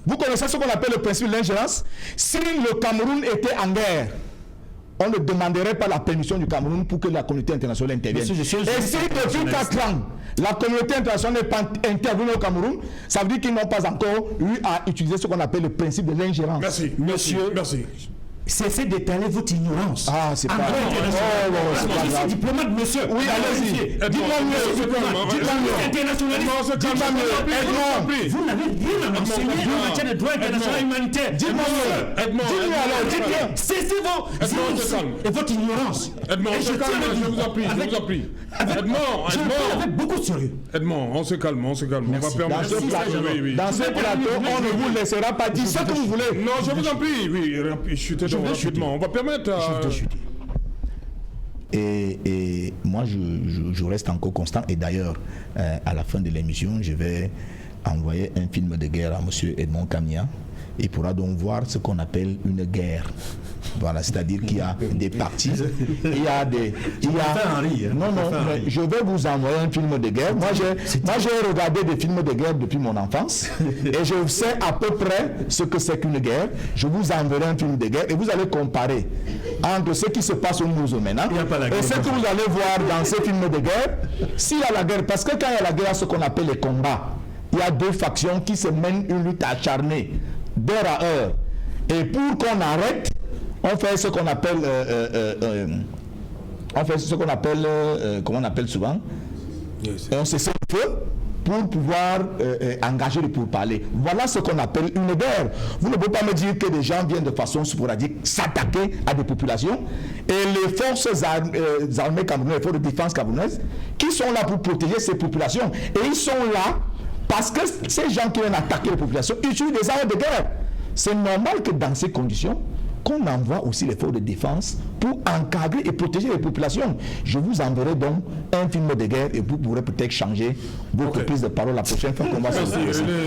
Vous connaissez ce qu'on appelle le principe de l'ingérence. Si le Cameroun était en guerre, on ne demanderait pas la permission du Cameroun pour que la communauté internationale intervienne. Et si depuis 4 ans, la communauté internationale n'est pas intervenue au Cameroun, ça veut dire qu'ils n'ont pas encore eu à utiliser ce qu'on appelle le principe de l'ingérence. Merci. Monsieur. Merci. Cessez d'étaler votre ignorance. Ah, c'est pas grave. Je suis diplomate, monsieur. Oui, allez-y. Dites-moi mieux. Dites-moi mieux. Vous n'avez rien à m'enseigner en matière de droit international humanitaire. Dites-moi mieux. Dites-moi alors. Dites-moi. Cessez vos et votre ignorance. Edmond, on se calme, je vous en prie, je vous en prie. Edmond, avec beaucoup de sérieux. Edmond, on se calme, on se calme. On va permettre. Dans ce plateau, on ne vous laissera pas dire ce que vous voulez. Non, je vous en prie, oui, chutez rapidement. On va permettre. Et moi, je reste encore constant. Et d'ailleurs, à la fin de l'émission, je vais envoyer un film de guerre à M. Edmond Kamia. Il pourra donc voir ce qu'on appelle une guerre. Voilà, c'est-à-dire qu'il y a des partis, il y a des... Non, mais je vais vous envoyer un film de guerre. Moi, j'ai regardé des films de guerre depuis mon enfance et je sais à peu près ce que c'est qu'une guerre. Je vous enverrai un film de guerre et vous allez comparer entre ce qui se passe au Mouzo maintenant et ce que vous allez voir dans ces films de guerre. S'il y a la guerre, parce que quand il y a la guerre, il y a ce qu'on appelle les combats. Il y a deux factions qui se mènent une lutte acharnée d'heure à heure. Et pour qu'on arrête, on fait ce qu'on appelle, comment on appelle souvent, on se sert le feu pour pouvoir engager le pourparler. Voilà ce qu'on appelle une guerre. Vous ne pouvez pas me dire que des gens viennent de façon sporadique s'attaquer à des populations et les forces armées camerounaises, les forces de défense camerounaises, qui sont là pour protéger ces populations. Et ils sont là parce que ces gens qui viennent attaquer les populations utilisent des armes de guerre. C'est normal que dans ces conditions, qu'on envoie aussi les forces de défense pour encadrer et protéger les populations. Je vous enverrai donc un film de guerre et vous pourrez peut-être changer votre prise de parole la prochaine fois qu'on va se